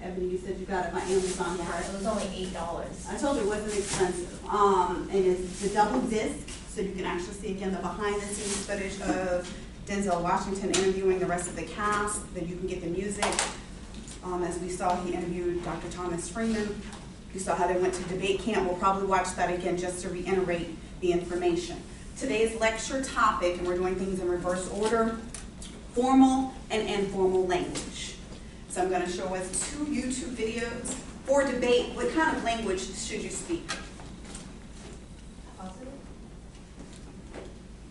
Ebony, you said you got it by Amazon, Yeah, correct? it was only $8. I told you it wasn't expensive. And it's the double disc, so you can actually see again the behind the scenes footage of Denzel Washington interviewing the rest of the cast. Then you can get the music. As we saw, he interviewed Dr. Thomas Freeman. You saw how they went to debate camp. We'll probably watch that again just to reiterate the information. Today's lecture topic, and we're doing things in reverse order, formal and informal language. So I'm going to show us 2 YouTube videos. For debate, what kind of language should you speak? Positive?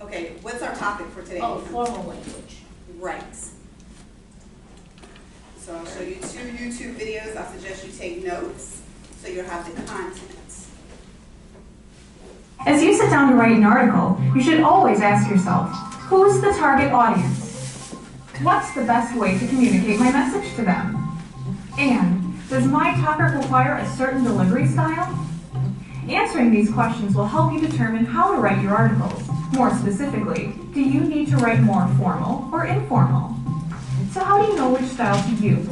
Okay, what's our topic for today? Oh, formal language. Right. So I'll show you 2 YouTube videos. I suggest you take notes so you'll have the content. As you sit down to write an article, you should always ask yourself, who's the target audience? What's the best way to communicate my message to them? And does my topic require a certain delivery style? Answering these questions will help you determine how to write your articles. More specifically, do you need to write more formal or informal? So how do you know which style to use?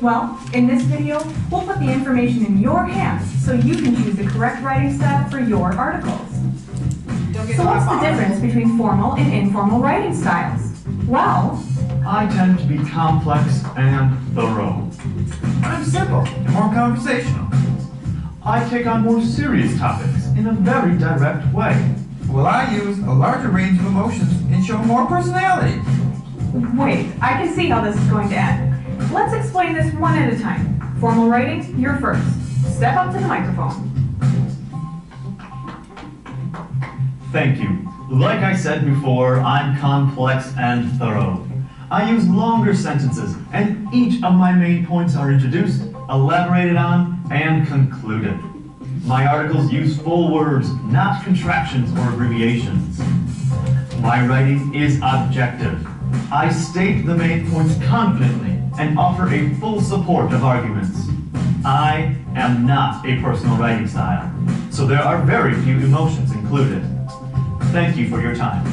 Well, in this video, we'll put the information in your hands so you can choose the correct writing style for your articles. So what's the difference between formal and informal writing styles? Well, I tend to be complex and thorough. I'm simple and more conversational. I take on more serious topics in a very direct way. Well, I use a larger range of emotions and show more personality. wait, I can see how this is going to end. Let's explain this one at a time. Formal writing, you're first. Step up to the microphone. Thank you. Like I said before, I'm complex and thorough. I use longer sentences, and each of my main points are introduced, elaborated on, and concluded. My articles use full words, not contractions or abbreviations. My writing is objective. I state the main points confidently and offer a full support of arguments. I am not a personal writing style, so there are very few emotions included. Thank you for your time.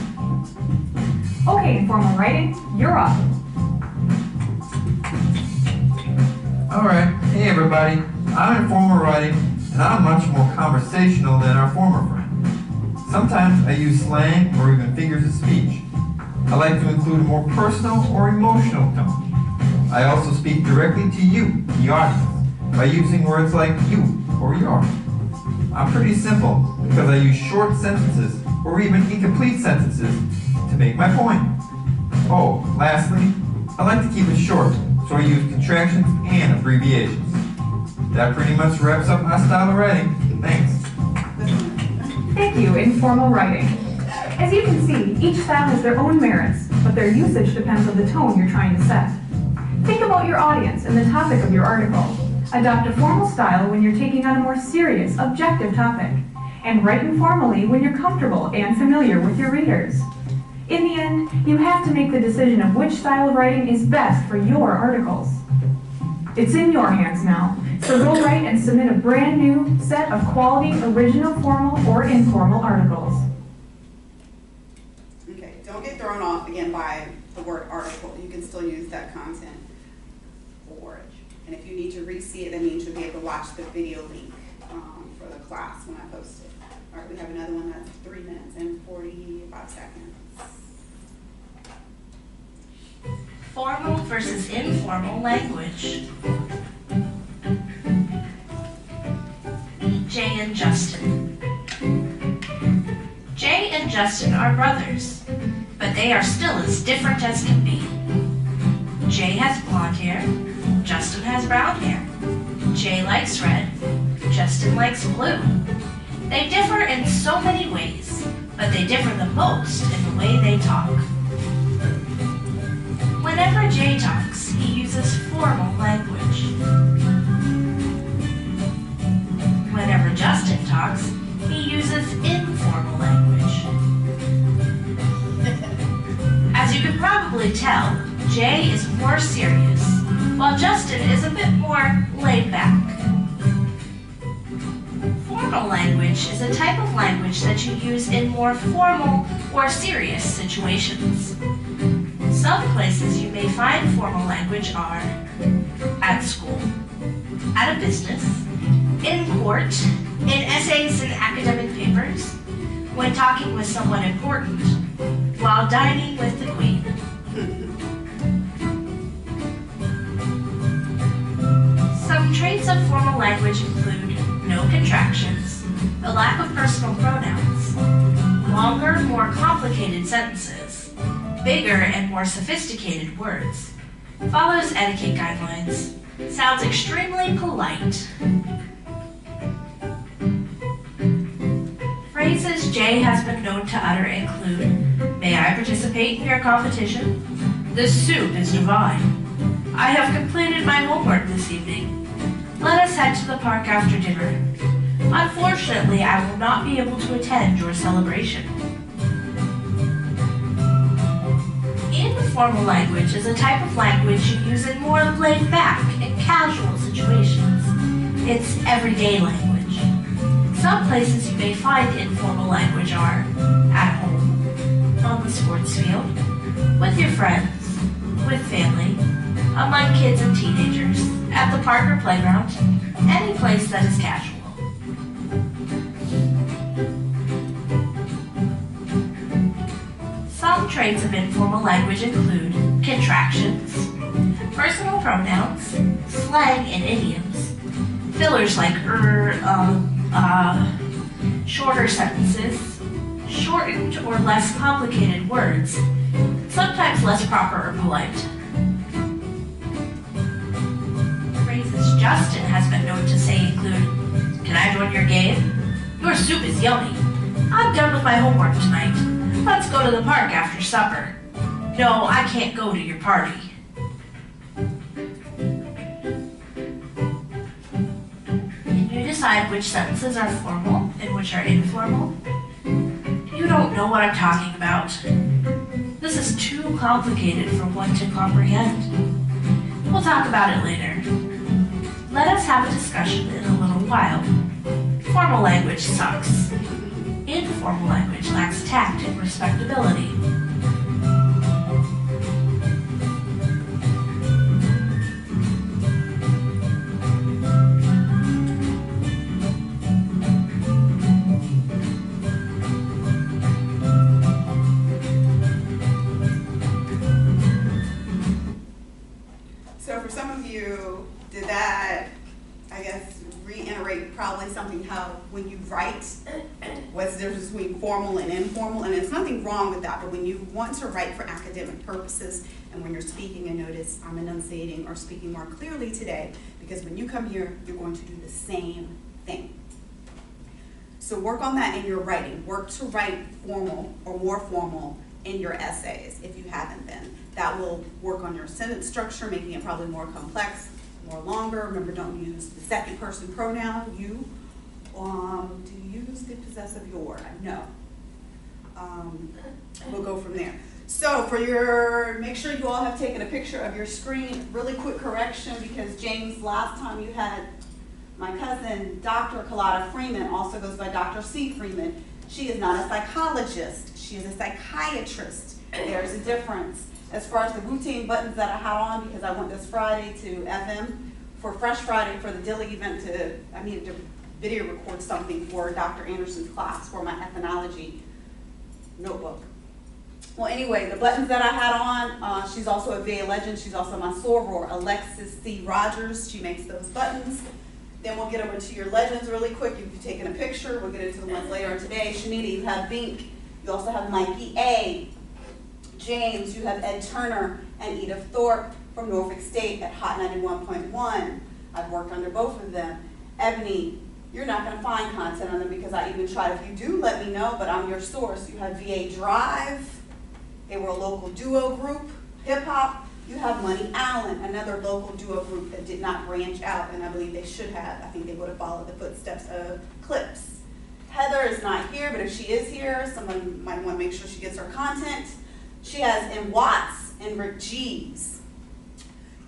Okay, informal writing, you're up. Alright, hey everybody, I'm informal writing, and I'm much more conversational than our former friend. Sometimes I use slang or even figures of speech. I like to include a more personal or emotional tone. I also speak directly to you, the audience, by using words like you or your. I'm pretty simple because I use short sentences or even incomplete sentences to make my point. Oh, lastly, I like to keep it short, so I use contractions and abbreviations. That pretty much wraps up my style of writing. Thanks. Thank you, informal writing. As you can see, each style has their own merits, but their usage depends on the tone you're trying to set. Think about your audience and the topic of your article. Adopt a formal style when you're taking on a more serious, objective topic, and write informally when you're comfortable and familiar with your readers. In the end, you have to make the decision of which style of writing is best for your articles. It's in your hands now, so go write and submit a brand new set of quality, original, formal, or informal articles. Okay, don't get thrown off again by the word article. You can still use that content for it. And if you need to re-see it, that means you'll be able to watch the video link for the class when I post it. All right, we have another one that's 3 minutes and 45 seconds. Formal versus informal language. Jay and Justin. Jay and Justin are brothers, but they are still as different as can be. Jay has blonde hair, Justin has brown hair. Jay likes red, Justin likes blue. They differ in so many ways, but they differ the most in the way they talk. Whenever Jay talks, he uses formal language. Whenever Justin talks, he uses informal language. As you can probably tell, Jay is more serious, while Justin is a bit more laid back. Formal language is a type of language that you use in more formal or serious situations. Some places you may find formal language are at school, at a business, in court, in essays and academic papers, when talking with someone important, while dining with the Queen. Some traits of formal language include no contractions, a lack of personal pronouns, longer, more complicated sentences, bigger and more sophisticated words, follows etiquette guidelines, sounds extremely polite. Phrases Jay has been known to utter include, "May I participate in your competition? This soup is divine. I have completed my homework this evening. Let us head to the park after dinner. Unfortunately, I will not be able to attend your celebration." Informal language is a type of language you use in more laid-back and casual situations. It's everyday language. Some places you may find informal language are at home, on the sports field, with your friends, with family, among kids and teenagers, at the park or playground, any place that is casual. Some traits of informal language include contractions, personal pronouns, slang and idioms, fillers like shorter sentences, shortened or less complicated words, sometimes less proper or polite. Phrases Justin has been known to say include, "Can I join your game? Your soup is yummy. I'm done with my homework tonight. Let's go to the park after supper. No, I can't go to your party." Can you decide which sentences are formal and which are informal? You don't know what I'm talking about. This is too complicated for one to comprehend. We'll talk about it later. Let us have a discussion in a little while. Formal language sucks. Informal language lacks tact and respectability. So for some of you, did that, I guess, reiterate probably something how when you write, what's the difference between formal and informal? And there's nothing wrong with that, but when you want to write for academic purposes and when you're speaking, and notice I'm enunciating or speaking more clearly today, because when you come here, you're going to do the same thing. So work on that in your writing. Work to write formal or more formal in your essays if you haven't been. That will work on your sentence structure, making it probably more complex, more longer. Remember, don't use the second person pronoun, you. Do you use the possessive your? No. We'll go from there. So for your, make sure you all have taken a picture of your screen. Really quick correction, because James, last time you had my cousin, Dr. Kalata Freeman, also goes by Dr. C. Freeman. She is not a psychologist. She is a psychiatrist. There's a difference. As far as the routine buttons that I had on, because I went this Friday to FM for Fresh Friday for the Dilly event I needed to video record something for Dr. Anderson's class for my ethnology notebook. Well, anyway, the buttons that I had on, she's also a VA legend. She's also my soror, Alexis C. Rogers. She makes those buttons. Then we'll get over to your legends really quick. You've taken a picture. We'll get into the ones later today. Shanita, you have Bink. You also have Mikey A. James, you have Ed Turner and Edith Thorpe from Norfolk State at Hot 91.1. I've worked under both of them. Ebony, you're not going to find content on them because I even tried. If you do, let me know, but I'm your source. You have VA Drive. They were a local duo group, hip hop. You have Money Allen, another local duo group that did not branch out, and I believe they should have. I think they would have followed the footsteps of Clips. Heather is not here, but if she is here, someone might want to make sure she gets her content. She has M. Watts and Rick G's.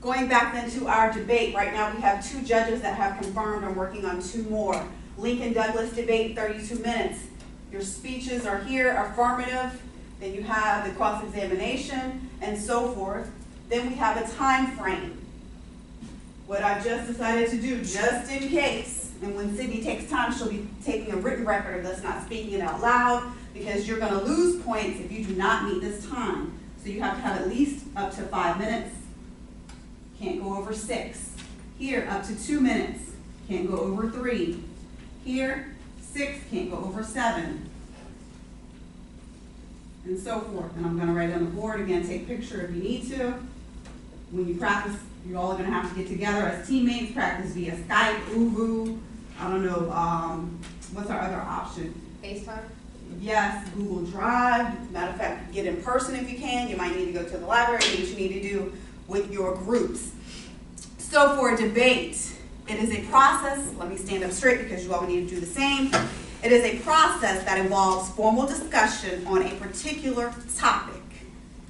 Going back then to our debate, right now we have 2 judges that have confirmed. I'm working on 2 more. Lincoln Douglas debate, 32 minutes. Your speeches are here, affirmative. Then you have the cross-examination and so forth. Then we have a time frame. what I've just decided to do, just in case, and when Sydney takes time, she'll be taking a written record of this, not speaking it out loud, because you're gonna lose points if you do not meet this time. So you have to have at least up to 5 minutes. Can't go over 6. Here, up to 2 minutes. Can't go over 3. Here, 6, can't go over 7. And so forth. And I'm gonna write on the board again, take a picture if you need to. When you practice, you're all gonna have to get together as teammates, practice via Skype, Uvu, I don't know, what's our other option? FaceTime? Yes, Google Drive. Matter of fact, get in person if you can. You might need to go to the library, do what you need to do with your groups. So for a debate, it is a process. Let me stand up straight because you all need to do the same. It is a process that involves formal discussion on a particular topic.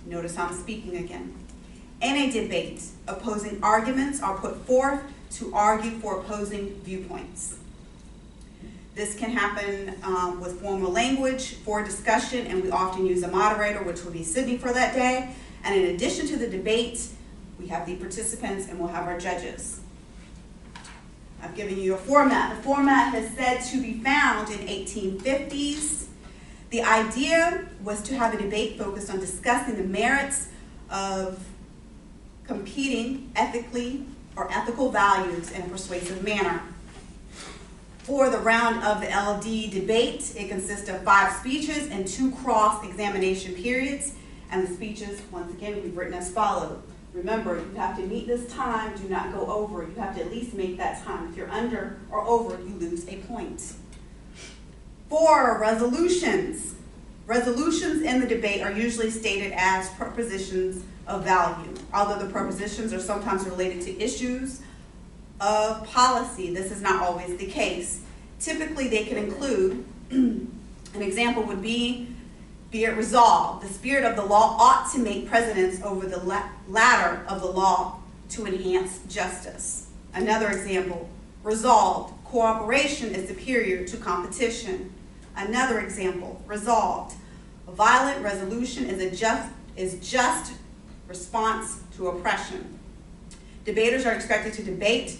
Notice how I'm speaking again. In a debate, opposing arguments are put forth to argue for opposing viewpoints. This can happen with formal language for discussion, and we often use a moderator, which will be Sydney for that day. And in addition to the debate, we have the participants and we'll have our judges. I've given you a format. The format is said to be found in 1850s. The idea was to have a debate focused on discussing the merits of competing ethically or ethical values in a persuasive manner. For the round of the LD debate, it consists of 5 speeches and 2 cross-examination periods. And the speeches, once again, we've written as follows. Remember, you have to meet this time, do not go over. You have to at least make that time. If you're under or over, you lose a point. 4, resolutions. Resolutions in the debate are usually stated as propositions of value. Although the propositions are sometimes related to issues of policy, this is not always the case. Typically, they can include, an example would be it resolved, the spirit of the law ought to make precedence over the ladder of the law to enhance justice. Another example, resolved, cooperation is superior to competition. Another example, resolved, a violent resolution is just response to oppression. Debaters are expected to debate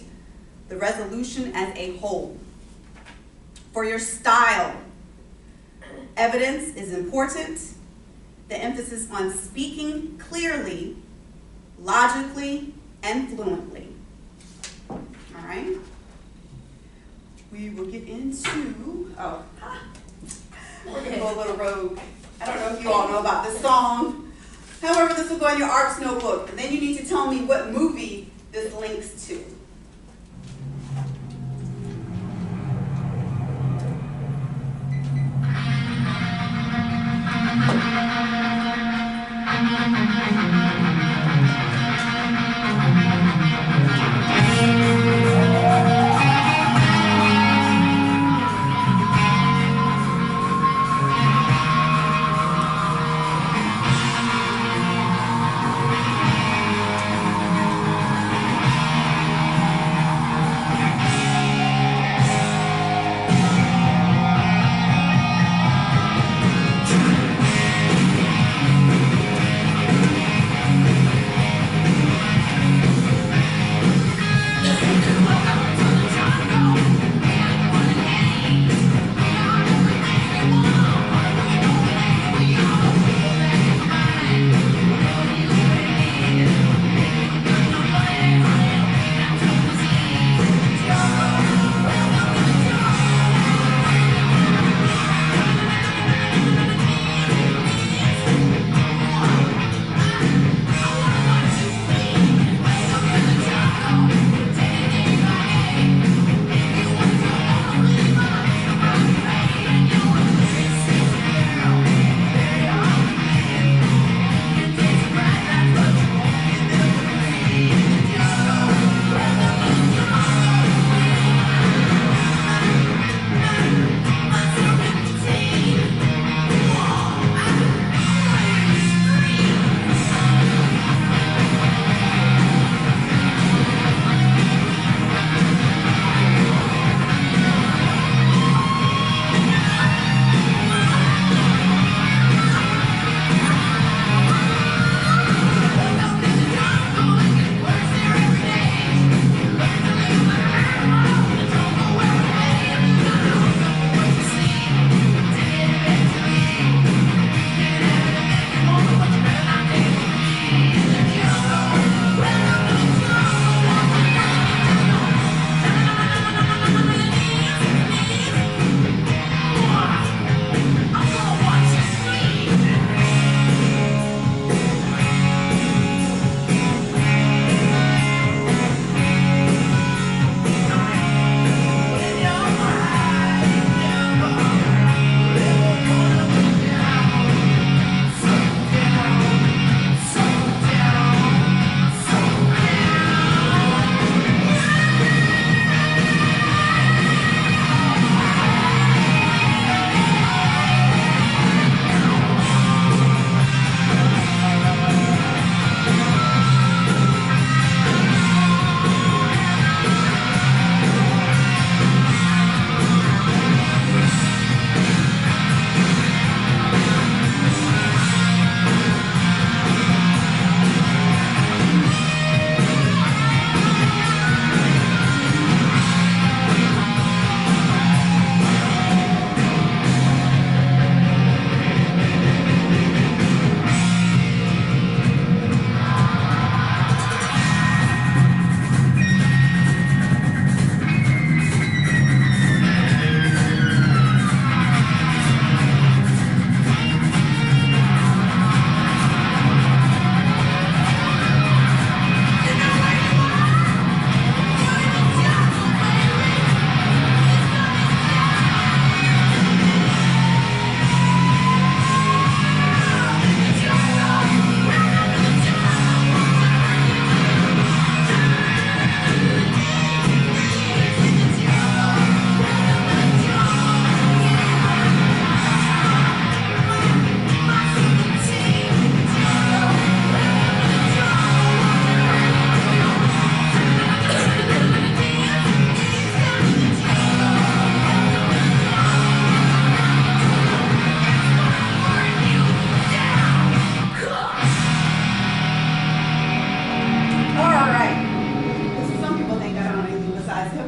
the resolution as a whole. For your style, evidence is important. The emphasis on speaking clearly, logically, and fluently. All right. We will get into, we're gonna go a little rogue. I don't know if you all know about this song. However, this will go in your arts notebook. And then you need to tell me what movie this links to.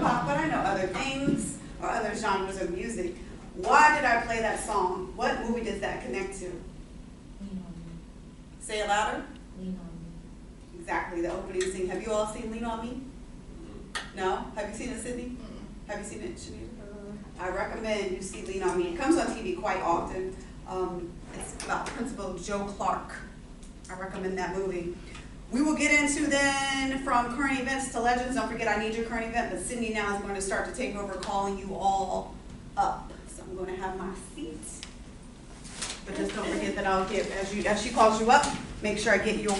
hop, but I know other things or other genres of music. Why did I play that song? What movie does that connect to? Lean on Say it louder. me, lean on me. Exactly, the opening scene. Have you all seen Lean On Me? No? Have you seen it, Sydney? Have you seen it, Shanita? I recommend you see Lean On Me. It comes on TV quite often. It's about Principal Joe Clark. I recommend that movie. We will get into then from current events to legends. Don't forget I need your current event, but Sydney now is going to start to take over calling you all up. So I'm going to have my seat. But just don't forget that I'll get, as she calls you up, make sure I get your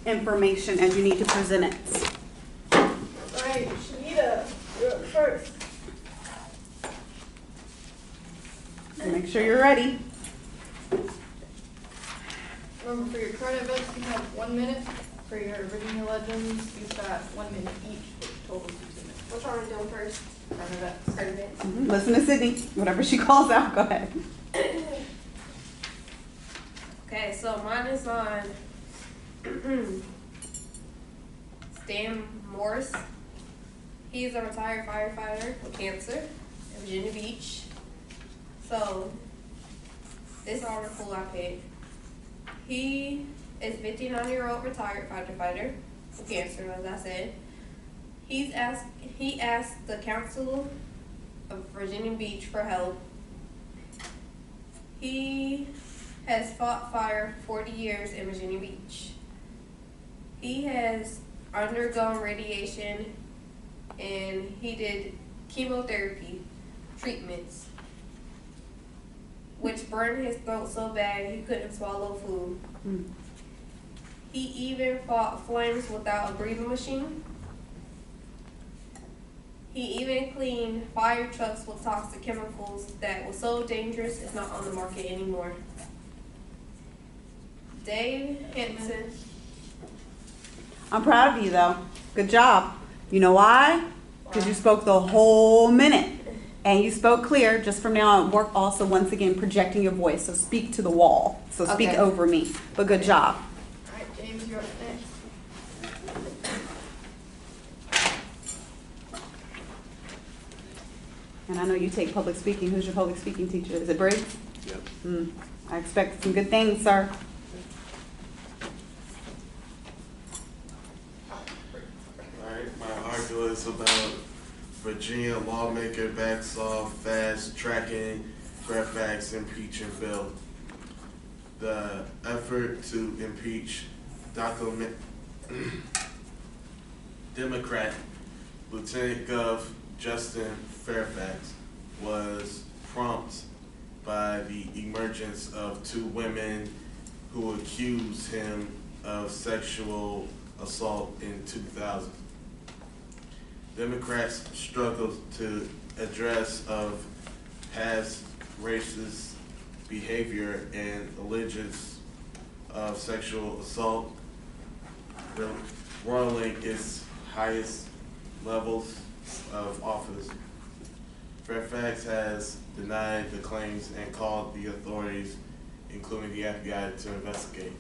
information as you need to present it. All right, Shanita, you're up first. So make sure you're ready. Remember, for your current events, you have 1 minute. For your Virginia Legends, you've got 1 minute each, which totals 2 minutes. Which one are we doing first? Current events. Current events. Listen to Sydney. Whatever she calls out, go ahead. Okay, so mine is on Stan Morris. He's a retired firefighter with cancer in Virginia Beach. So this article I picked. He is 59-year-old retired firefighter with cancer, as I said. He asked the Council of Virginia Beach for help. He has fought fire 40 years in Virginia Beach. He has undergone radiation and he did chemotherapy treatments, which burned his throat so bad he couldn't swallow food. He even fought flames without a breathing machine. He even cleaned fire trucks with toxic chemicals that were so dangerous it's not on the market anymore. Dave Henson. I'm proud of you, though. Good job. You know why? Because you spoke the whole minute. And you spoke clear. Just from now on, work also, once again, projecting your voice. So speak to the wall. So speak Okay. over me. But good job. All right, James, you're up next. And I know you take public speaking. Who's your public speaking teacher? Is it Briggs? Yep. I expect some good things, sir. Alright, my article is about Virginia lawmaker backs off fast tracking Fairfax impeachment bill. The effort to impeach Democrat Lieutenant Gov Justin Fairfax was prompted by the emergence of two women who accused him of sexual assault in 2000. Democrats struggled to address of past racist behavior and allegations of sexual assault, rolling its highest levels of office. Fairfax has denied the claims and called the authorities, including the FBI, to investigate.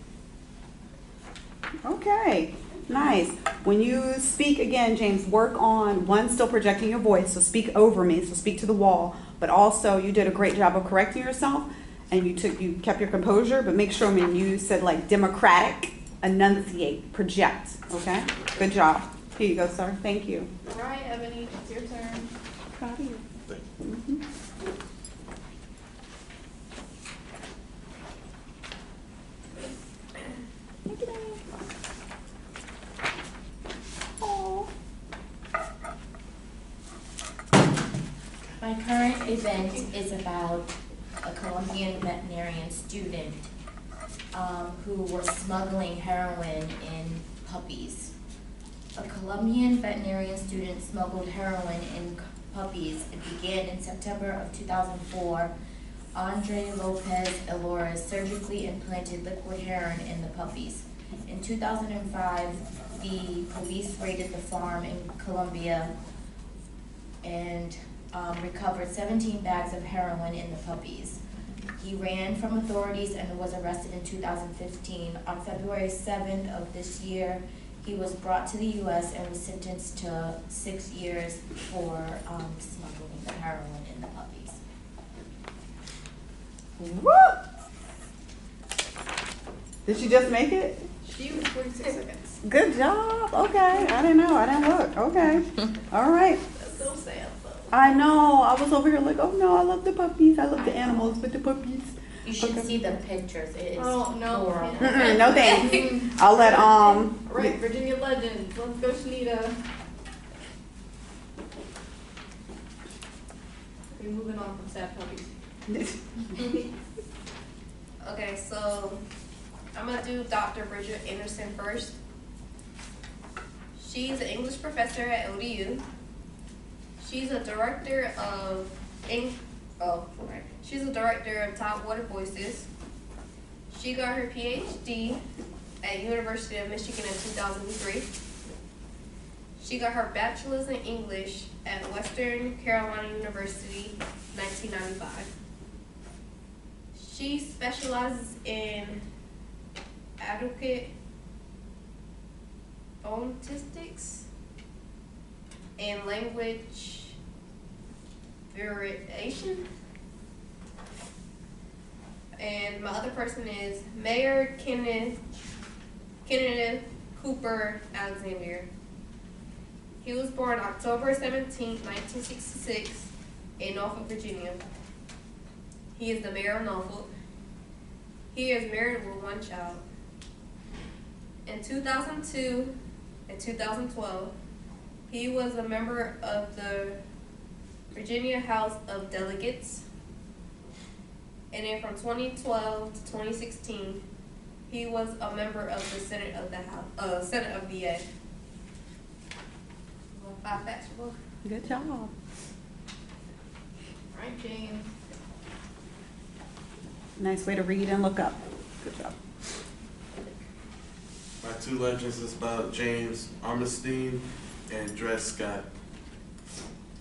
Okay, nice. When you speak again, James, work on, one, still projecting your voice, so speak over me, so speak to the wall, but also you did a great job of correcting yourself, and you kept your composure, but make sure when you said like democratic, enunciate, project, okay? Good job. Here you go, sir. Thank you. All right, Ebony, it's your turn. Proud of you. Thank you. My current event is about a Colombian veterinarian student who was smuggling heroin in puppies. A Colombian veterinarian student smuggled heroin in puppies. It began in September of 2004. Andre Lopez Elora surgically implanted liquid heroin in the puppies. In 2005, the police raided the farm in Colombia and recovered 17 bags of heroin in the puppies. He ran from authorities and was arrested in 2015. On February 7th of this year, He was brought to the U.S. and was sentenced to 6 years for smuggling the heroin in the puppies. What? Did she just make it? She was 46 seconds. Good job. Okay. I didn't know. I didn't look. Okay. All right. That's so sad though. I know. I was over here like, oh no, I love the puppies. I love the animals, but the puppies. You should Okay. see the pictures. It is Oh, no. horrible. Mm-mm, no thanks. I'll let Right, Virginia legend. Let's go, Shanita. We're moving on from sad puppies. Okay, so I'm gonna do Dr. Bridget Anderson first. She's an English professor at ODU. She's a director of She's a director of Top Water Voices. She got her PhD at University of Michigan in 2003. She got her bachelor's in English at Western Carolina University, 1995. She specializes in adequate phonetics and language variation. And my other person is Mayor Kenneth Cooper Alexander. He was born October 17, 1966 in Norfolk, Virginia. He is the mayor of Norfolk. He is married with one child. In 2002 and 2012, he was a member of the Virginia House of Delegates. And then from 2012 to 2016, he was a member of the Senate of the House, Senate of VA. 5 facts for both. Good job. Right, James. Nice way to read and look up. Good job. My two legends is about James Armstein and Dred Scott.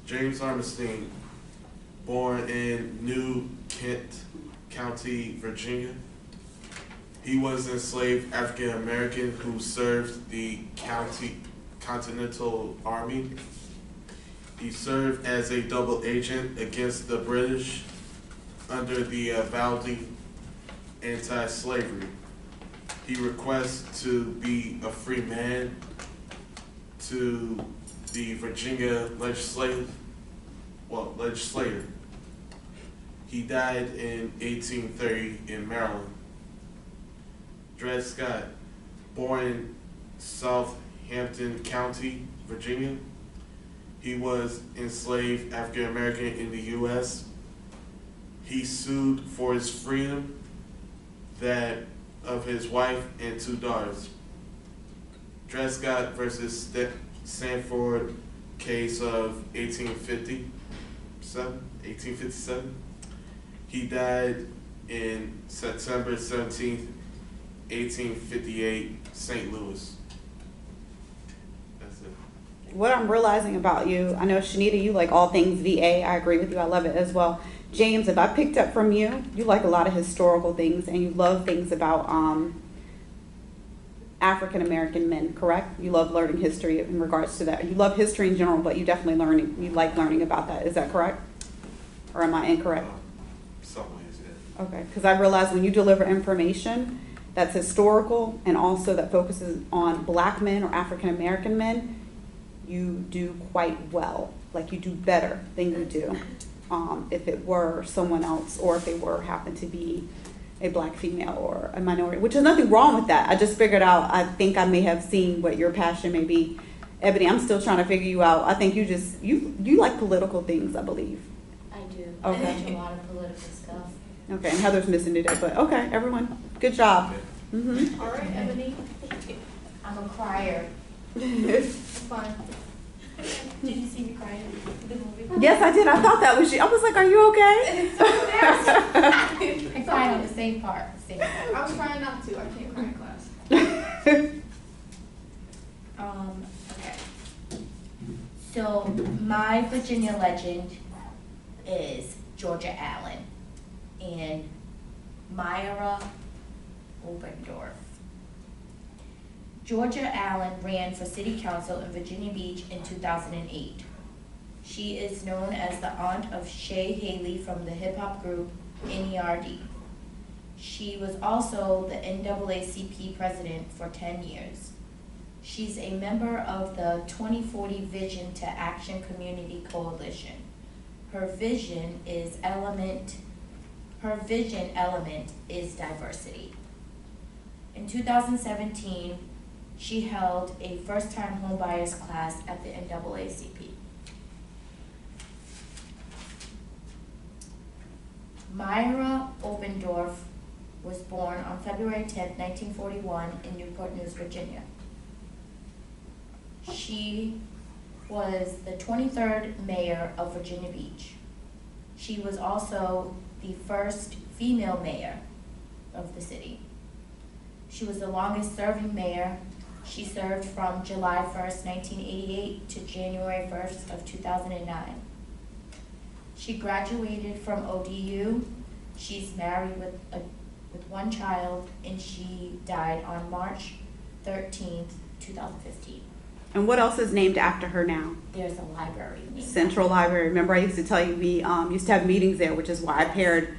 James Armstein, born in New Kent County, Virginia. He was an enslaved African American who served the Continental Army. He served as a double agent against the British under the Valdez anti-slavery. He requests to be a free man to the Virginia legislator. He died in 1830 in Maryland. Dred Scott, born in Southampton County, Virginia. He was enslaved African American in the U.S. He sued for his freedom, that of his wife and 2 daughters. Dred Scott versus Sanford case of 1857. He died in September 17th, 1858, St. Louis. That's it. What I'm realizing about you, I know Shanita, you like all things VA. I agree with you. I love it as well. James, if I picked up from you, you like a lot of historical things and you love things about African American men, correct? You love learning history in regards to that. You love history in general, but you definitely like learning about that. Is that correct? Or am I incorrect? Some ways, yeah. Okay, because I realize when you deliver information that's historical and also that focuses on Black men or African American men, you do quite well. Like you do better than you do if it were someone else or if they happened to be a Black female or a minority, which is nothing wrong with that. I just figured out, I think I may have seen what your passion may be. Ebony, I'm still trying to figure you out. I think you like political things, I believe. I do. Okay. I watch a lot of political stuff. Okay, and Heather's missing today, but okay, everyone, good job. Mm-hmm. All right, Ebony. I'm a crier. That's fine. Did you see me crying in the movie? Yes, I did. I thought that was you. I was like, are you okay? I cried on the same part. I was trying not to. I can't cry in class. Okay. So my Virginia legend is Georgia Allen and Myra Obendorf. Georgia Allen ran for city council in Virginia Beach in 2008. She is known as the aunt of Shay Haley from the hip-hop group NERD. She was also the NAACP president for 10 years. She's a member of the 2040 Vision to Action Community Coalition. Her vision element is diversity. In 2017, she held a first-time homebuyers class at the NAACP. Myra Obendorf was born on February 10, 1941 in Newport News, Virginia. She was the 23rd mayor of Virginia Beach. She was also the first female mayor of the city. She was the longest serving mayor. She served from July 1st, 1988 to January 1st of 2009. She graduated from ODU. She's married with one child, and she died on March 13th, 2015. And what else is named after her now? There's a library named Central Library. Remember, I used to tell you we used to have meetings there, which is why I paired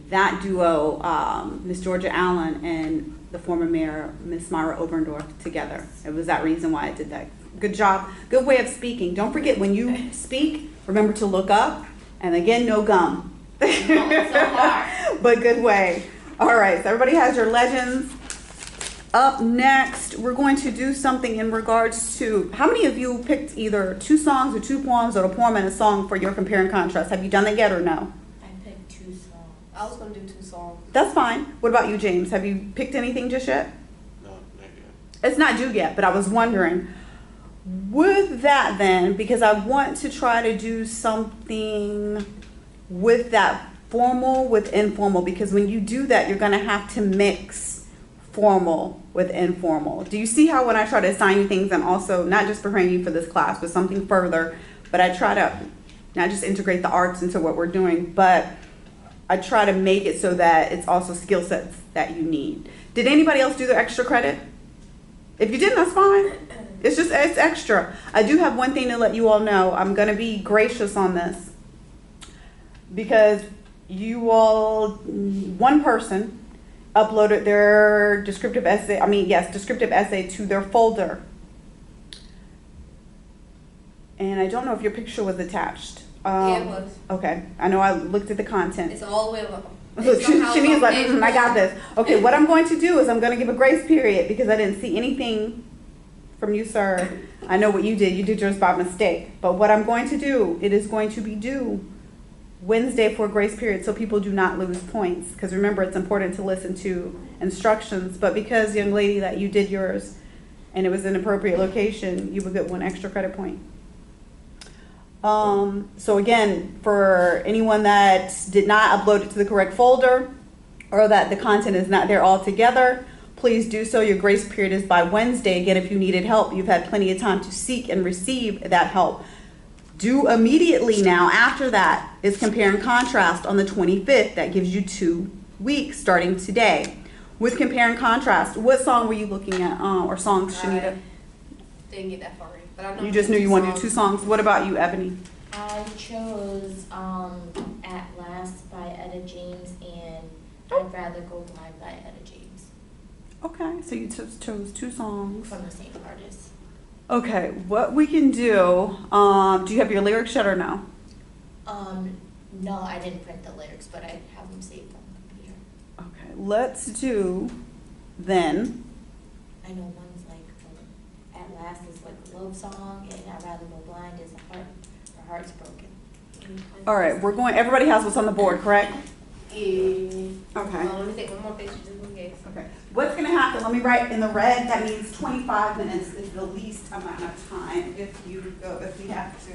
that duo, Miss Georgia Allen and the former mayor, Miss Myra Oberndorf, together. It was that reason why I did that. Good job. Good way of speaking. Don't forget, when you speak, remember to look up. And again, no gum. It's so hard. But good way. All right, so everybody has your legends. Up next, we're going to do something in regards to, how many of you picked either 2 songs or 2 poems or a poem and a song for your compare and contrast? Have you done that yet or no? I picked 2 songs. I was gonna do 2 songs. That's fine. What about you, James? Have you picked anything just yet? No, not yet. It's not due yet, but I was wondering. With that then, because I want to try to do something with that formal with informal, because when you do that, you're going to have to mix formal with informal. Do you see how when I try to assign you things, and also not just preparing you for this class, but something further, but I try to not just integrate the arts into what we're doing, but I try to make it so that it's also skill sets that you need. Did anybody else do their extra credit? If you didn't, that's fine. It's extra. I do have one thing to let you all know. I'm going to be gracious on this because you all, one person uploaded their descriptive essay to their folder. And I don't know if your picture was attached. Yeah, it was. Okay. I know I looked at the content. It's all the way up. So Shania's like, I got this. Okay, what I'm going to do is I'm going to give a grace period because I didn't see anything from you, sir. I know what you did. You did yours by mistake. But what I'm going to do, it is going to be due Wednesday for a grace period so people do not lose points. Because remember, it's important to listen to instructions. But because, young lady, that you did yours and it was an appropriate location, you would get 1 extra credit point. So again, for anyone that did not upload it to the correct folder or that the content is not there altogether, please do so. Your grace period is by Wednesday. Again, if you needed help, you've had plenty of time to seek and receive that help. Do immediately now. After that is compare and contrast on the 25th. That gives you 2 weeks starting today. With compare and contrast, what song were you looking at, or songs, Shanita? Didn't get that far in, but I know. You just knew you wanted to do 2 songs. What about you, Ebony? I chose At Last by Etta James and I'd Rather Go Blind by Etta James. Okay, so you chose 2 songs. From the same artist. Okay, what we can do you have your lyrics yet or no? No, I didn't print the lyrics, but I have them saved on the computer. Okay, let's do then. I know one's like At Last is like a love song, and I'd Rather Go Blind is her heart's broken. All right, everybody has what's on the board, correct? Yeah. Okay. Let me take one more picture just in case. Okay. What's going to happen? Let me write in the red. That means 25 minutes is the least amount of time if we have to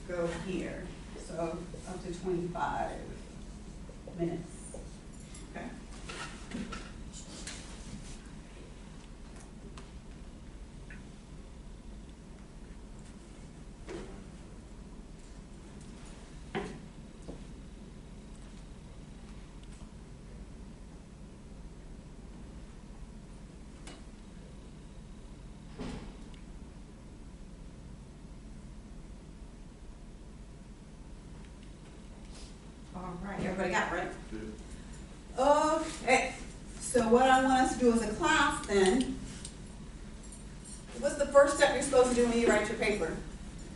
go here. So up to 25 minutes. Okay. All right, everybody got it, right? Okay, so what I want us to do as a class then, what's the first step you're supposed to do when you write your paper?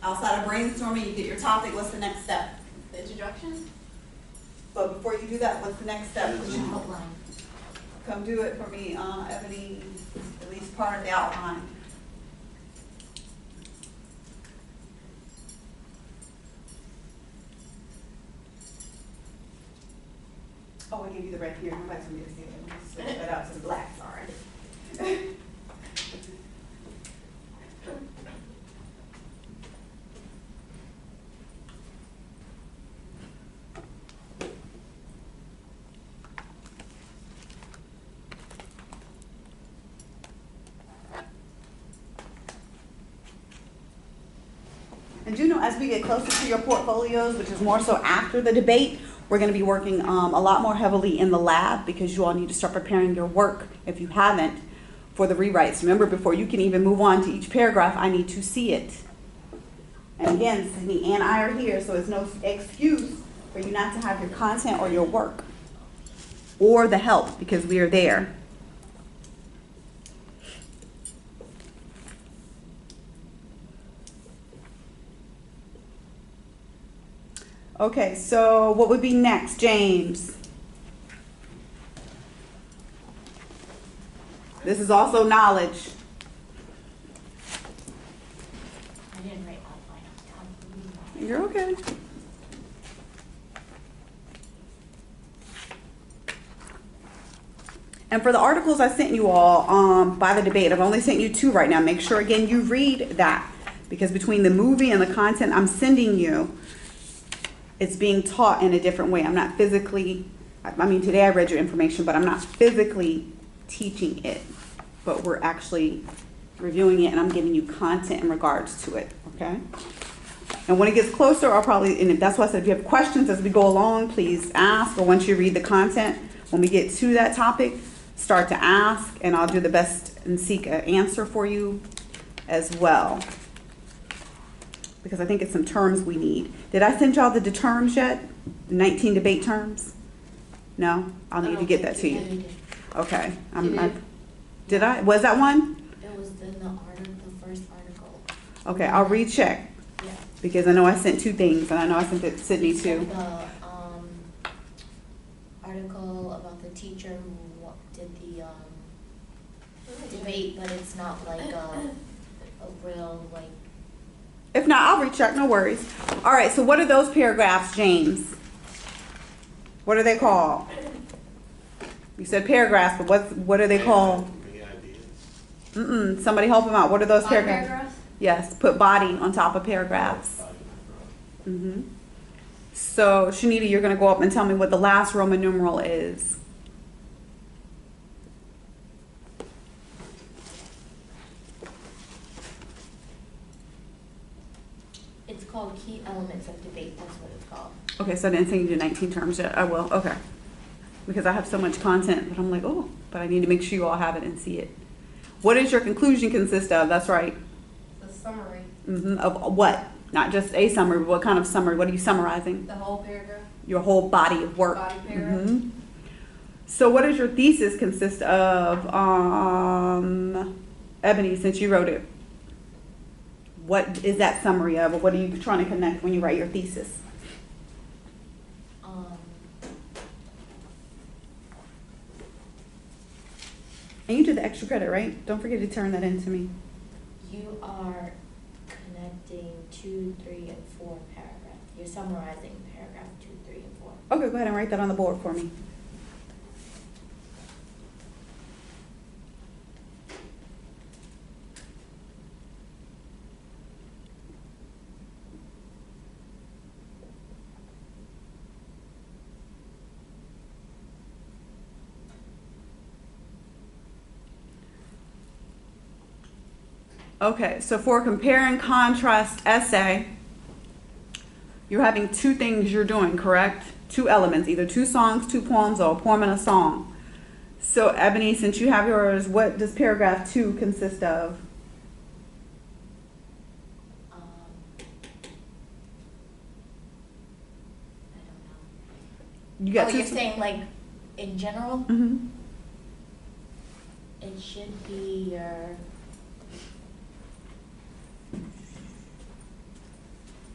Outside of brainstorming, you get your topic, what's the next step? The introduction? But before you do that, what's the next step? Outline. Come do it for me, Ebony, at least part of the outline. Oh, I gave you the red here, nobody's gonna get to see it. Let me switch that out to the black, sorry. And do know, as we get closer to your portfolios, which is more so after the debate, we're going to be working a lot more heavily in the lab because you all need to start preparing your work, if you haven't, for the rewrites. Remember, before you can even move on to each paragraph, I need to see it. And again, Sydney and I are here, so it's no excuse for you not to have your content or your work or the help, because we are there. Okay, so what would be next, James? This is also knowledge. I didn't write outline. You're okay. And for the articles I sent you all by the debate, I've only sent you 2 right now. Make sure, again, you read that, because between the movie and the content I'm sending you, it's being taught in a different way. I'm not physically, I mean, today I read your information, but I'm not physically teaching it. But we're actually reviewing it, and I'm giving you content in regards to it, okay? And when it gets closer, I'll probably, and that's why I said if you have questions as we go along, please ask. Or once you read the content, when we get to that topic, start to ask, and I'll do the best and seek an answer for you as well. Because I think it's some terms we need. Did I send y'all the terms yet? The 19 debate terms? No? I'll need to get that to you. Okay. Did I? Was that one? It was in the first article. Okay, I'll recheck. Yeah. Because I know I sent 2 things, and I know I sent it to Sydney too. The article about the teacher who did the debate, but it's not like a real, like. If not, I'll recheck, no worries. All right, so what are those paragraphs, James? What are they called? You said paragraphs, but what are they called? Somebody help him out. What are those paragraphs? Yes, put body on top of paragraphs. So, Shanita, you're going to go up and tell me what the last Roman numeral is. It's called Key Elements of Debate. That's what it's called. Okay, so I didn't say you did 19 terms yet. I will. Okay. Because I have so much content that I'm like, oh, but I need to make sure you all have it and see it. What does your conclusion consist of? That's right. The summary. Of what? Not just a summary, but what kind of summary? What are you summarizing? The whole paragraph. Your whole body of work. Body paragraph. So what does your thesis consist of, Ebony, since you wrote it? What is that summary of, or what are you trying to connect when you write your thesis? And you did the extra credit, right? Don't forget to turn that in to me. You are connecting 2, 3, and 4 paragraphs. You're summarizing paragraph 2, 3, and 4. Okay, go ahead and write that on the board for me. Okay, so for a compare and contrast essay, you're having 2 things you're doing, correct? 2 elements, either 2 songs, 2 poems, or a poem and a song. So Ebony, since you have yours, what does paragraph 2 consist of? I don't know. You got Oh, two. you're saying like in general? Mm-hmm. It should be your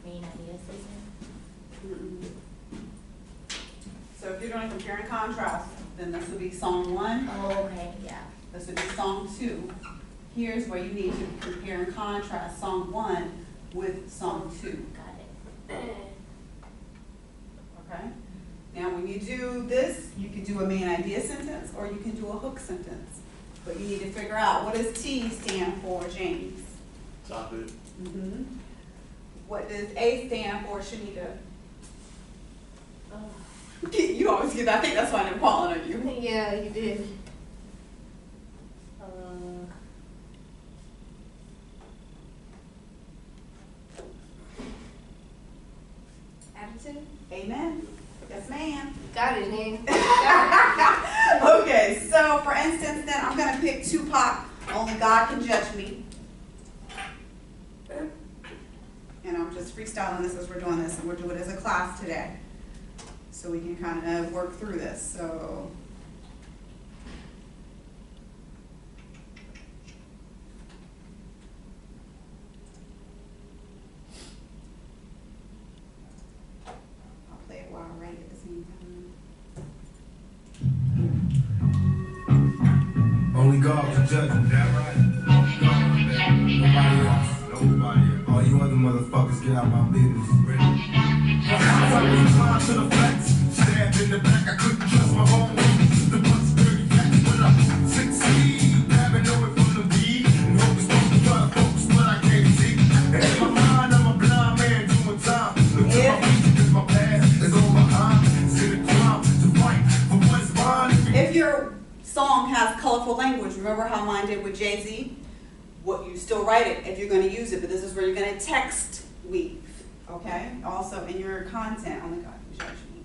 main idea system. So if you're doing compare and contrast, then this would be song 1. Oh, okay, yeah. This would be song 2. Here's where you need to compare and contrast song 1 with song 2. Got it. Okay? Now, when you do this, you can do a main idea sentence or you can do a hook sentence. But you need to figure out, what does T stand for, James? Topic. Mm-hmm. What does A stand for, Shanita? You always get that. I think that's why I'm calling on you. Yeah, you did. Attitude? Amen. Yes, ma'am. Got it, man. Okay, so for instance, then I'm gonna pick Tupac. Only God can judge me. And I'm just freestyling this as we're doing this, and we're doing it as a class today, so we can kind of work through this. So. I'll play it while I write at the same time. Only God can judge me. That right? Nobody else. Nobody else. All you other motherfuckers, get out my business. I to the flex. Stabbed in the back, I couldn't trust my own way. The bus dirty back when I succeed. Grabbing know it from the beat. And hope it's supposed to try to focus, but I can't see. And in my mind, I'm a blind man doing time. Look to my future, cause my past is all behind. Sit a crime to fight for what's mine. If your song has colorful language, remember how mine did with Jay-Z? What, you still write it if you're going to use it, but this is where you're going to text weave, okay? Also in your content, only God can judge me.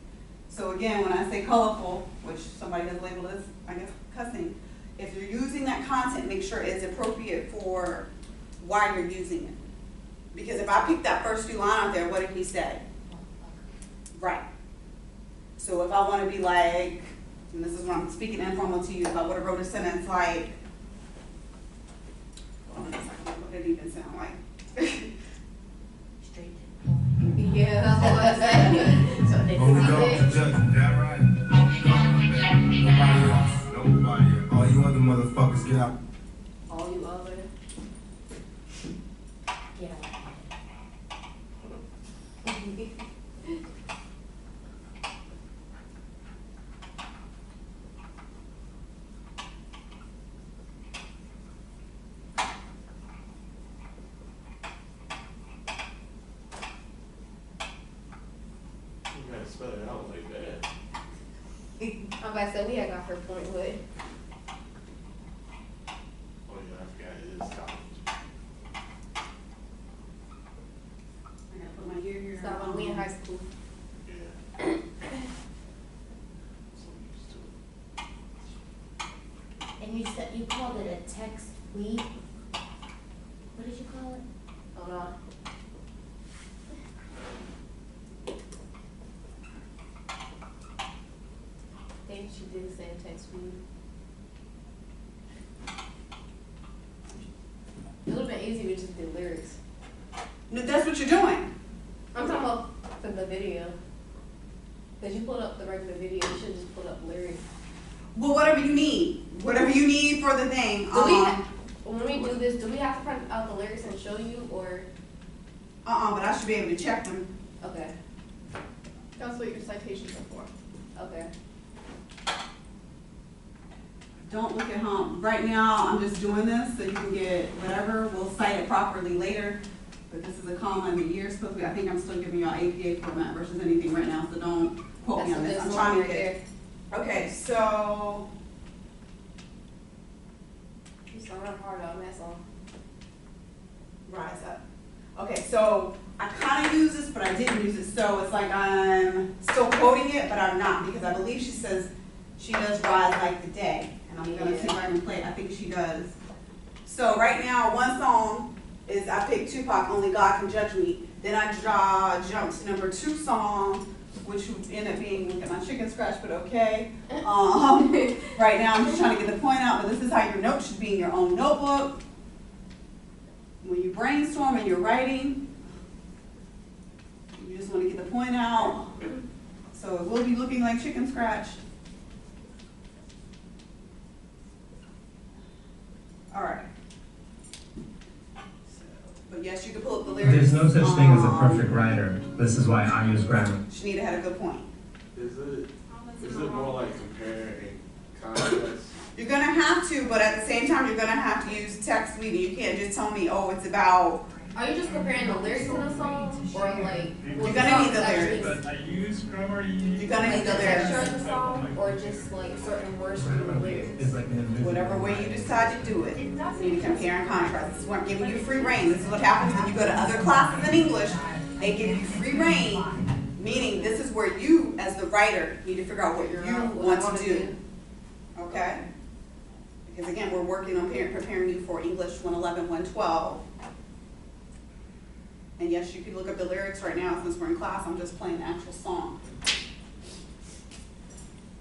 So again, when I say colorful, which somebody has labeled as, I guess, cussing, if you're using that content, make sure it's appropriate for why you're using it. Because if I pick that first few lines out there, what did he say? Right. So if I want to be like, and this is when I'm speaking informal to you, if I would have wrote a sentence like, hold on a second, what did it even sound like? Straight to the point. Yeah, that's what I said. So they Only see God it. can judge me. That right? Nobody else. Nobody else. All you other motherfuckers, get out. All you other. Yeah. You gotta spell it out like that. I'm about to say, we had got her point with. Oh yeah, I forgot it is college. I gotta put my ear here. Stop when we in high school. Yeah. So used to it. And you said, you called it a text weave? What did you call it? Hold on. I think she did say text me. It would have been easy if we just did lyrics. No, that's what you're doing. I'm talking about from the video. Cause you pulled up the regular video, you should just pull up lyrics. Well, whatever you need. Whatever you need for the thing. When we do this, do we have to print out the lyrics and show you, or? But I should be able to check them. Okay, That's what your citations are for. okay. Don't look at home. Right now, I'm just doing this so you can get whatever. We'll cite it properly later. But this is a comma in the year supposed to be. I think I'm still giving y'all APA format versus anything right now, so don't quote me on this. I'm trying to get. Okay, so You started hard on that song. rise up. Okay, so I kind of use this, but I didn't use it. So it's like I'm still quoting it, but I'm not because I believe she says she does rise like the day. And I'm gonna see if I can play it. I think she does. So right now, one song is I picked Tupac, Only God Can Judge Me. Then I jump to number 2 song, which would end up being looking on chicken scratch, but okay. Right now, I'm just trying to get the point out, but this is how your notes should be in your own notebook. When you brainstorm and you're writing, you just want to get the point out. So it will be looking like chicken scratch. All right. But yes, you can pull up the lyrics. There's no such thing as a perfect writer. This is why I use grammar. Shanita had a good point. Is it more like compare and contrast? You're gonna have to, but at the same time, you're gonna have to use text weaving. You can't just tell me, oh, it's about. Are you just comparing the lyrics in a song, or like? You're gonna need the lyrics. But I use grammar. You're gonna need the texture lyrics. of the song, or just like certain words from the lyrics? It's like an invisible. Whatever way you decide to do it, you need to compare and contrast. This is what I'm giving you free reign. This is what happens when you go to other classes in English. They give you free reign, meaning this is where you, as the writer, need to figure out what you want to do. Okay? Because again, we're working on preparing you for English 111, 112. And yes, you can look up the lyrics right now since we're in class. I'm just playing the actual song.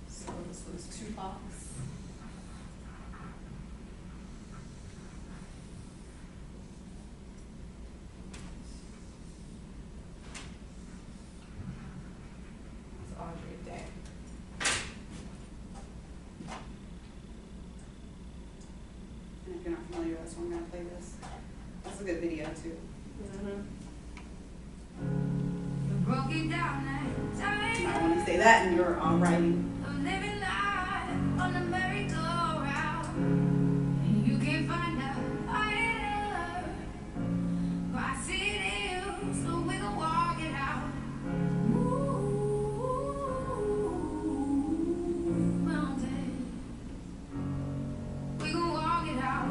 So this was Tupac. It's Audrey Day. And if you're not familiar with this, I'm gonna play this. That's a good video too. Broke it down and You might want to say that in your writing. I'm living life on the merry-go-round. You can't find a fire, but I see it in you, so we gon' walk it out. Mountain, we gon' walk it out.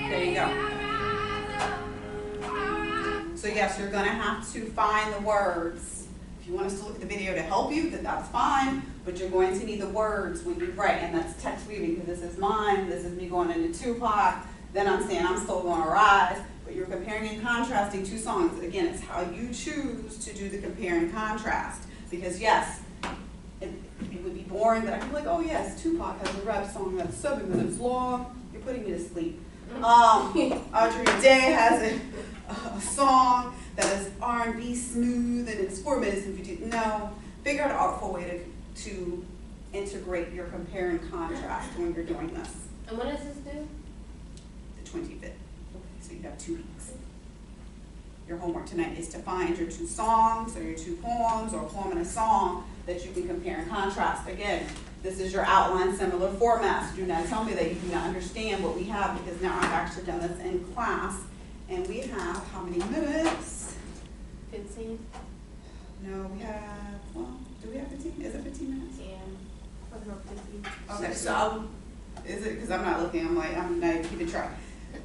There you go. So yes, you're gonna have to find the words. If you want us to look at the video to help you, then that's fine, but you're going to need the words when you write, and that's text weaving, because this is mine, this is me going into Tupac, then I'm saying I'm still gonna rise, but you're comparing and contrasting two songs. Again, it's how you choose to do the compare and contrast, because yes, it would be boring, but I could be like, oh yes, Tupac has a rap song that's 7 minutes long. You're putting me to sleep. Audrey Day has a song that is R&B smooth and it's 4 minutes and 50. No, figure out an artful way to integrate your compare and contrast when you're doing this. And when does this due? The 25th. So you have 2 weeks. Your homework tonight is to find your 2 songs or your 2 poems or a poem and a song that you can compare and contrast. Again, this is your outline similar format. So do not tell me that you do not understand what we have, because now I've actually done this in class. And we have how many minutes? 15. No, we have, well, do we have 15? Is it 15 minutes? Yeah. I don't know, 15. Okay, so is it, because I'm not looking, I'm not even keeping track.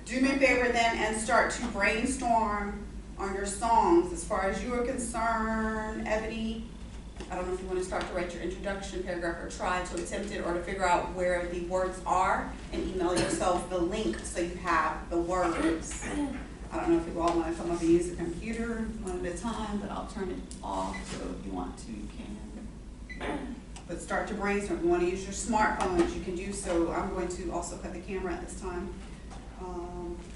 Do me a favor then and start to brainstorm on your songs. As far as you are concerned, Ebony, I don't know if you want to start to write your introduction paragraph or try to attempt it, or to figure out where the words are and email yourself the link so you have the words. I don't know if you all want to come up and use the computer one at a time, but I'll turn it off, so if you want to, you can. But start to brainstorm. If you want to use your smartphones, you can do so. I'm going to also cut the camera at this time.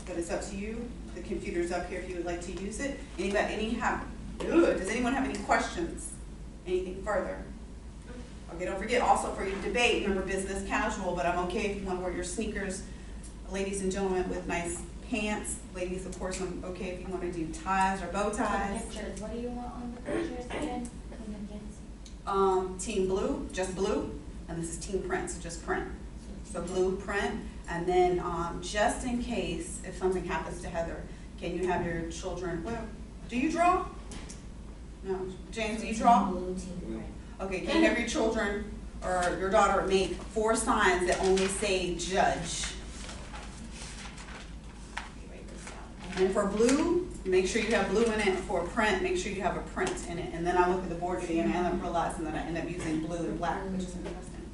But it's up to you. The computer's up here if you would like to use it. Does anyone have any questions? Anything further? Okay, don't forget also for your debate, remember business casual, but I'm okay if you want to wear your sneakers, ladies and gentlemen, with nice pants. Ladies, of course, I'm okay if you want to do ties or bow ties. Pictures, what do you want on the pictures again? Team blue, just blue, and this is team print, so just print. So blue print, and then just in case if something happens to Heather, can you have your children, well, do you draw? No, James, do you draw? Blue team print. Okay, can you have your children or your daughter make 4 signs that only say judge? And for blue, make sure you have blue in it. For print, make sure you have a print in it. And then I look at the board today and I end up realizing that I end up using blue and black, which is interesting.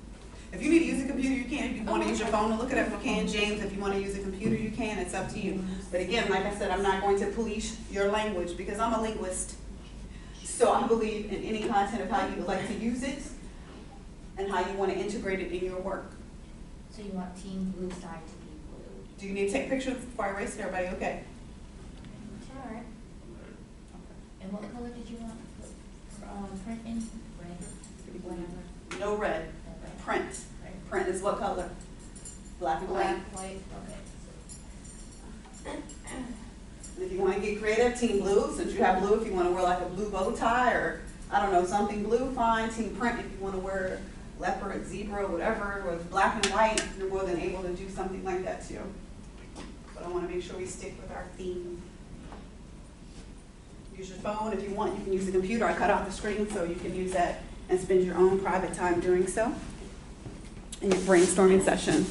If you need to use a computer, computer, you can. If you wanna use your phone to look it up, you can. James, if you wanna use a computer, you can. It's up to you. But again, like I said, I'm not going to police your language because I'm a linguist. So I believe in any content of how you would like to use it and how you wanna integrate it in your work. So you want Team Blue Side to be blue? Do you need to take pictures before I erase it? Everybody okay? Alright. And what color did you want print in? Red, whatever. No red. No red. Print. Print is what color? Black and white. White, okay. And if you want to get creative, team blue, since you have blue, if you want to wear like a blue bow tie or, I don't know, something blue, fine. Team print, if you want to wear leopard, zebra, whatever, with black and white, you're more than able to do something like that too. But I want to make sure we stick with our theme. Use your phone if you want. You can use the computer. I cut off the screen so you can use that and spend your own private time doing so in your brainstorming session.